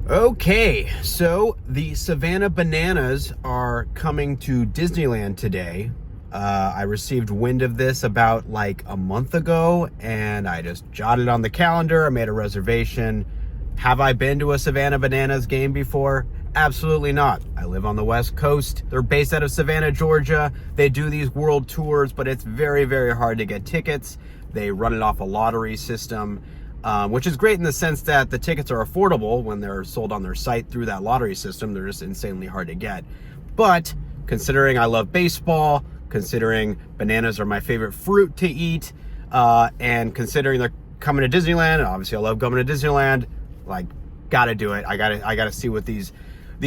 Okay, so the Savannah Bananas are coming to Disneyland today. I received wind of this about like a month ago, and I just jotted on the calendar. I made a reservation. Have I been to a Savannah Bananas game before? Absolutely not. I live on the West Coast. They're based out of Savannah, Georgia. They do these world tours, but it's very, very hard to get tickets. They run it off a lottery system. Which is great in the sense that the tickets are affordable when they're sold on their site through that lottery system. They're just insanely hard to get. But considering I love baseball, considering bananas are my favorite fruit to eat, and considering they're coming to Disneyland, and obviously I love coming to Disneyland, like, gotta do it. I gotta see what these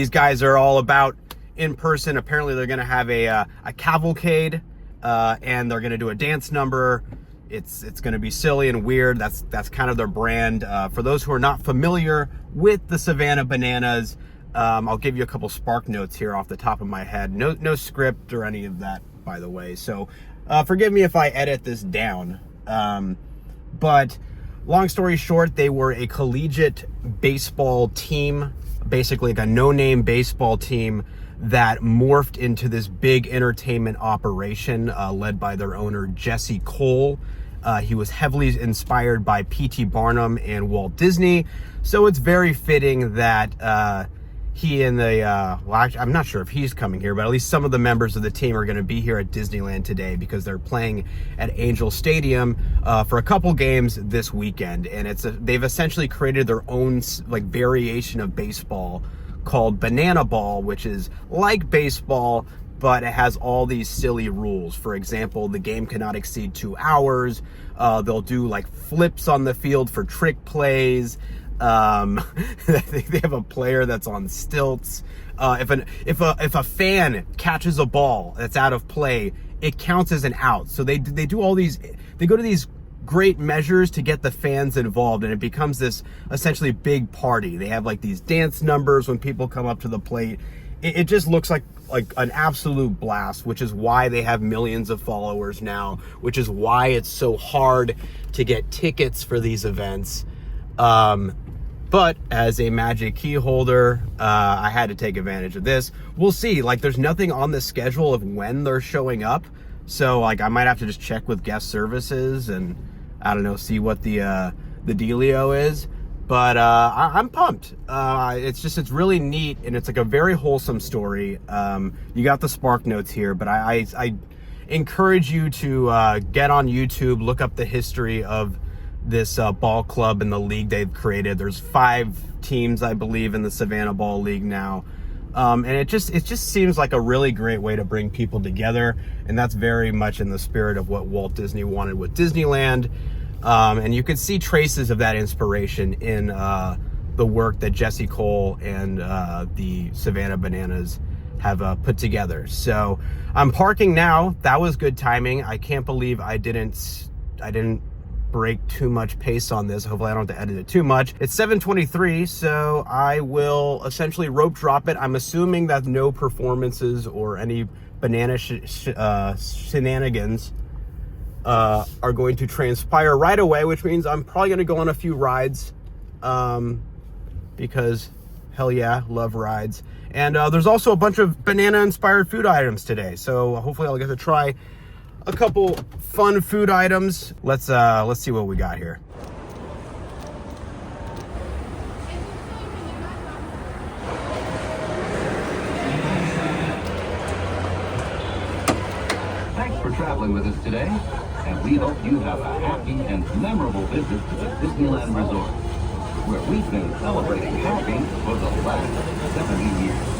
guys are all about in person. Apparently they're gonna have a cavalcade, and they're gonna do a dance number. It's going to be silly and weird. That's kind of their brand. For those who are not familiar with the Savannah Bananas, I'll give you a couple spark notes here off the top of my head. No script or any of that, by the way. So forgive me if I edit this down. But long story short, they were a collegiate baseball team, basically like a no-name baseball team that morphed into this big entertainment operation led by their owner, Jesse Cole. He was heavily inspired by P.T. Barnum and Walt Disney, so it's very fitting that he and I'm not sure if he's coming here, but at least some of the members of the team are going to be here at Disneyland today because they're playing at Angel Stadium for a couple games this weekend, and they've essentially created their own like variation of baseball called Banana Ball, which is like baseball, but it has all these silly rules. For example, the game cannot exceed 2 hours. They'll do like flips on the field for trick plays. They have a player that's on stilts. If a fan catches a ball that's out of play, it counts as an out. So they do all these. They go to these great measures to get the fans involved, and it becomes this essentially big party. They have like these dance numbers when people come up to the plate. It just looks like an absolute blast, which is why they have millions of followers now, which is why it's so hard to get tickets for these events. But as a Magic Key holder, I had to take advantage of this. We'll see. Like, there's nothing on the schedule of when they're showing up, so like I might have to just check with guest services and I don't know, see what the dealio is. But I'm pumped. It's really neat, and it's like a very wholesome story. You got the spark notes here, but I encourage you to get on YouTube, look up the history of this ball club and the league they've created. There's 5 teams, I believe, in the Savannah Ball League now. And it just seems like a really great way to bring people together, and that's very much in the spirit of what Walt Disney wanted with Disneyland. And you can see traces of that inspiration in the work that Jesse Cole and the Savannah Bananas have put together. So I'm parking now. That was good timing. I can't believe I didn't break too much pace on this. Hopefully I don't have to edit it too much. It's 7:23, so I will essentially rope drop it. I'm assuming that no performances or any banana shenanigans are going to transpire right away, which means I'm probably going to go on a few rides, because hell yeah, love rides. And there's also a bunch of banana inspired food items today, so hopefully I'll get to try a couple fun food items. Let's see what we got here. Thanks for traveling with us today, and we hope you have a happy and memorable visit to the Disneyland Resort, where we've been celebrating happy for the last 70 years.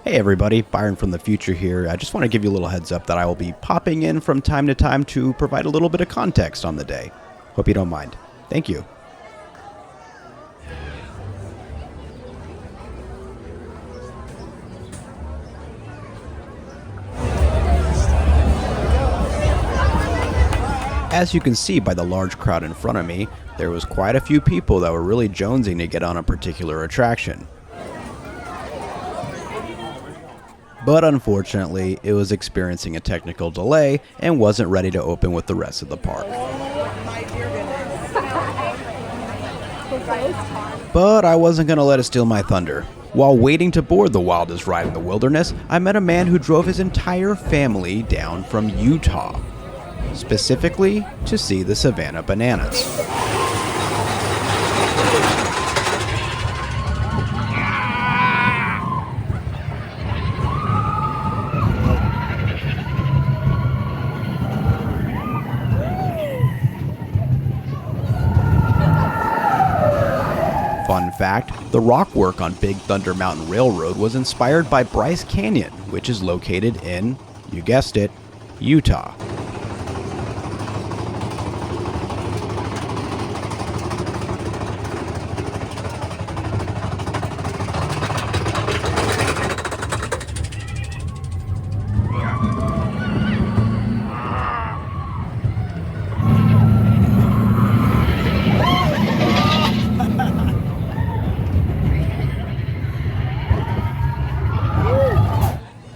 Hey everybody, Byron from the future here. I just want to give you a little heads up that I will be popping in from time to time to provide a little bit of context on the day. Hope you don't mind. Thank you. As you can see by the large crowd in front of me, there was quite a few people that were really jonesing to get on a particular attraction. but unfortunately, it was experiencing a technical delay and wasn't ready to open with the rest of the park. But I wasn't going to let it steal my thunder. While waiting to board the wildest ride in the wilderness, I met a man who drove his entire family down from Utah, specifically to see the Savannah Bananas. Fun fact, the rock work on Big Thunder Mountain Railroad was inspired by Bryce Canyon, which is located in, you guessed it, Utah.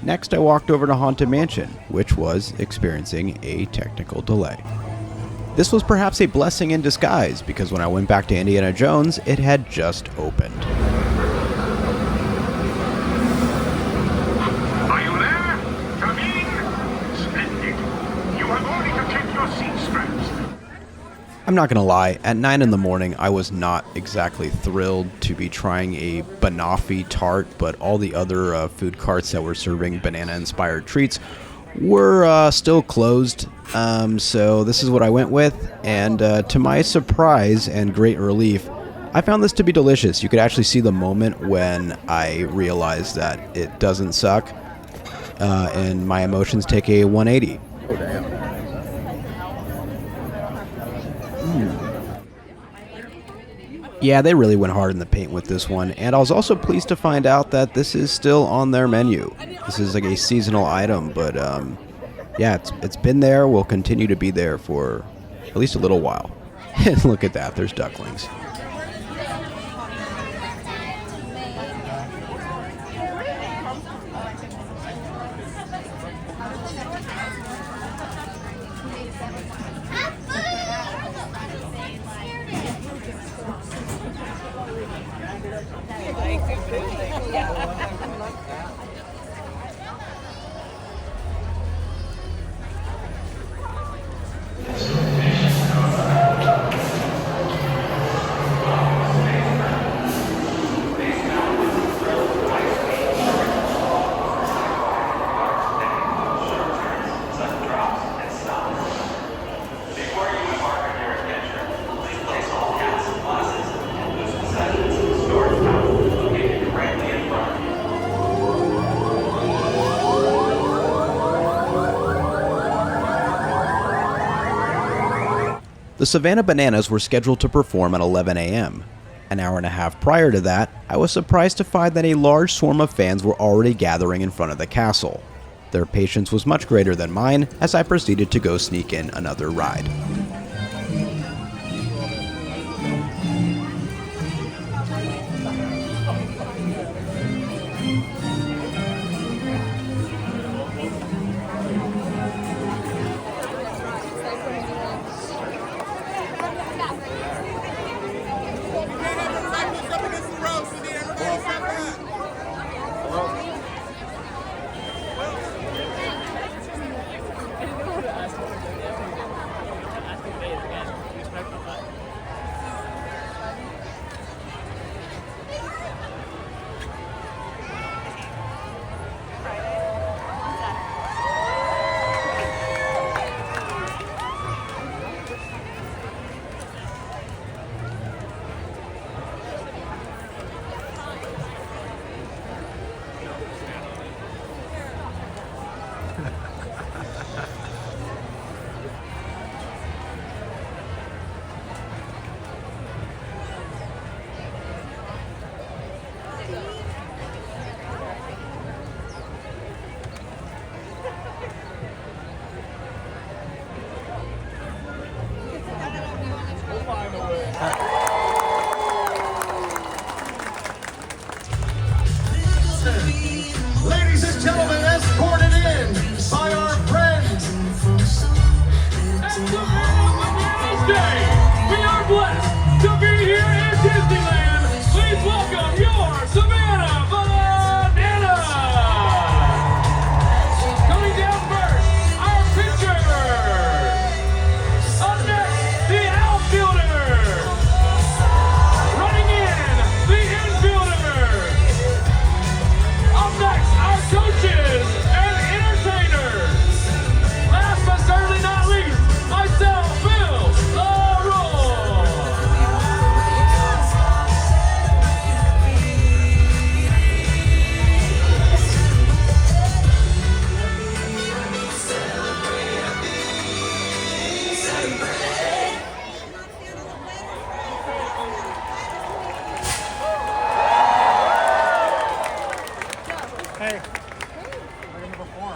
Next, I walked over to Haunted Mansion, which was experiencing a technical delay. This was perhaps a blessing in disguise, because when I went back to Indiana Jones, it had just opened. Are you there? Come in. Splendid. You have only to take your seat straps. I'm not gonna lie, at 9 in the morning, I was not exactly thrilled to be trying a banoffee tart, but all the other food carts that were serving banana-inspired treats were still closed, so this is what I went with, and to my surprise and great relief, I found this to be delicious. You could actually see the moment when I realized that it doesn't suck, and my emotions take a 180. Oh, damn. Yeah, they really went hard in the paint with this one, and I was also pleased to find out that this is still on their menu. This is like a seasonal item, but yeah, it's been there, will continue to be there for at least a little while. And look at that, there's ducklings. The Savannah Bananas were scheduled to perform at 11 a.m. An hour and a half prior to that, I was surprised to find that a large swarm of fans were already gathering in front of the castle. Their patience was much greater than mine as I proceeded to go sneak in another ride.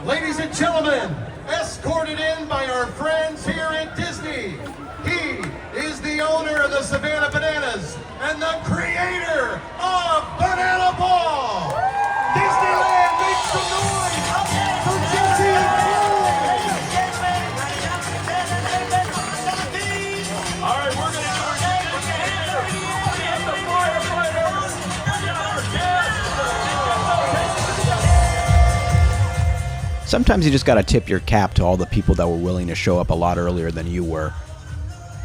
Ladies and gentlemen, escorted in by our friends here at Disney, he is the owner of the Savannah Bananas and the creator of Banana Ball. Disneyland, make some noise for Jesse and Chloe. All right, we're going to Sometimes you just gotta tip your cap to all the people that were willing to show up a lot earlier than you were.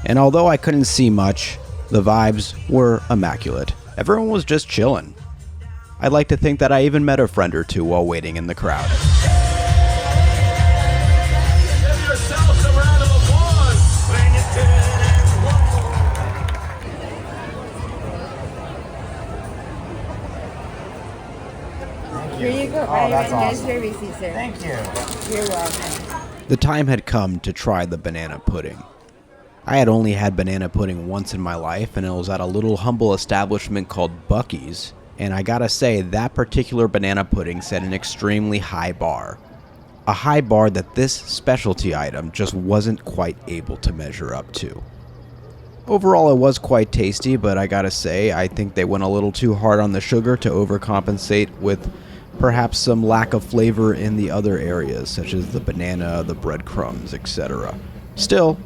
And although I couldn't see much, the vibes were immaculate. Everyone was just chilling. I'd like to think that I even met a friend or two while waiting in the crowd. give yourselves a round of applause. Here you go, Byron. Here's your receipt, sir. Thank you. You're welcome. The time had come to try the banana pudding. I had only had banana pudding once in my life, and it was at a little humble establishment called Buc-ee's, and I gotta say, that particular banana pudding set an extremely high bar. A high bar that this specialty item just wasn't quite able to measure up to. Overall, it was quite tasty, but I gotta say, I think they went a little too hard on the sugar to overcompensate with perhaps some lack of flavor in the other areas, such as the banana, the breadcrumbs, etc. Still,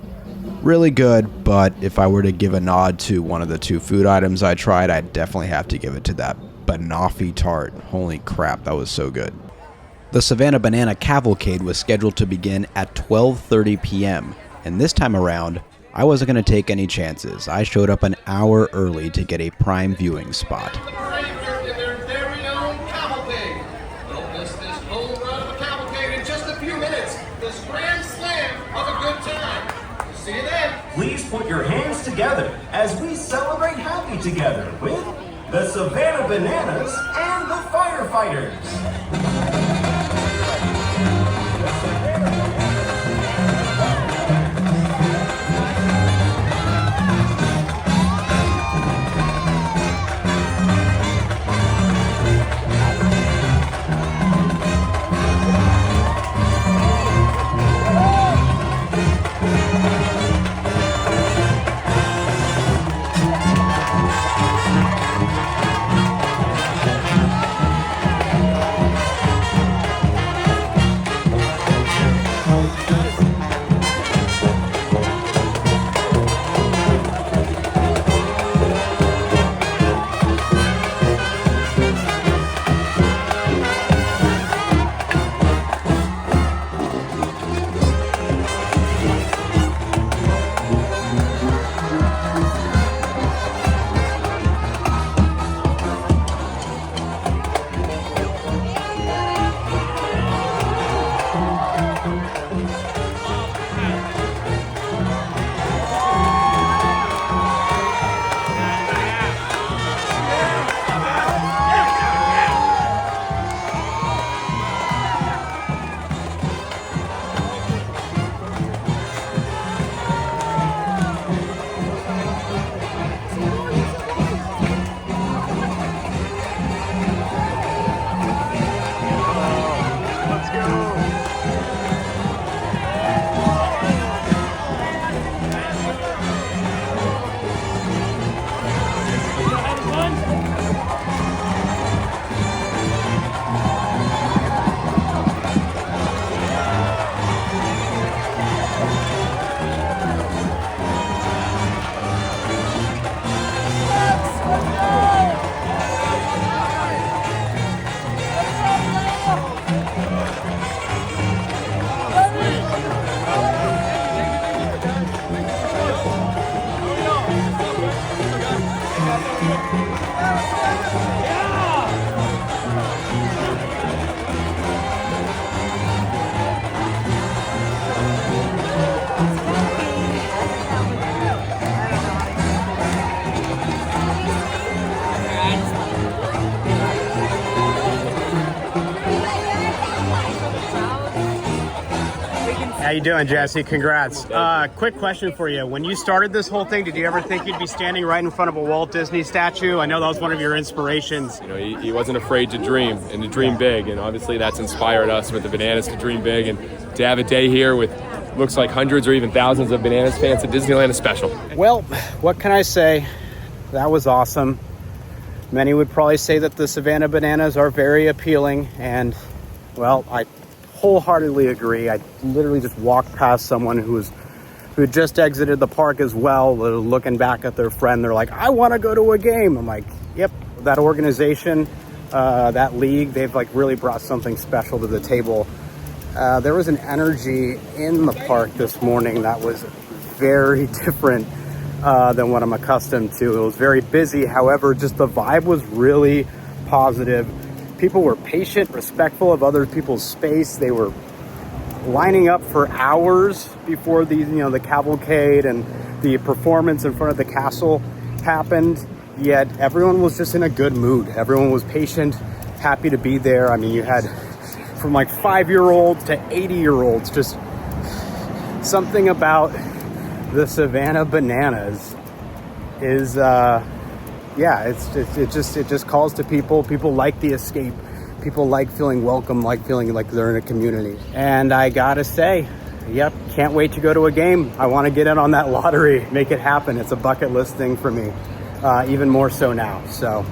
really good, but if I were to give a nod to one of the two food items I tried, I'd definitely have to give it to that banoffee tart. Holy crap, that was so good. The Savannah Banana cavalcade was scheduled to begin at 12:30 p.m., and this time around, I wasn't going to take any chances. I showed up an hour early to get a prime viewing spot. In their very own cavalcade. Don't miss this whole run of a cavalcade in just a few minutes. This grand slam of a good time. See you then. Please put your hands together as we celebrate happy together with the Savannah Bananas and the Firefighters. How you doing, Jesse? Congrats. Quick question for you. When you started this whole thing, did you ever think you'd be standing right in front of a Walt Disney statue? I know that was one of your inspirations. You know, he wasn't afraid to dream and to dream big, and obviously that's inspired us with the Bananas to dream big, and to have a day here with looks like hundreds or even thousands of Bananas fans at Disneyland is special. Well, what can I say? That was awesome. Many would probably say that the Savannah Bananas are very appealing, and well, I wholeheartedly agree. I literally just walked past someone who had just exited the park as well, looking back at their friend. They're like, I want to go to a game. I'm like, yep, that organization, that league, they've like really brought something special to the table. There was an energy in the park this morning that was very different than what I'm accustomed to. It was very busy. However, just the vibe was really positive. People were patient, respectful of other people's space. They were lining up for hours before the cavalcade and the performance in front of the castle happened. Yet everyone was just in a good mood. Everyone was patient, happy to be there. I mean, you had from like 5-year-olds to 80-year-olds, just something about the Savannah Bananas is it just calls to people. People like the escape. People like feeling welcome, like feeling like they're in a community. And I gotta say, yep, can't wait to go to a game. I want to get in on that lottery, make it happen. It's a bucket list thing for me, even more so now. So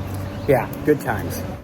yeah, good times.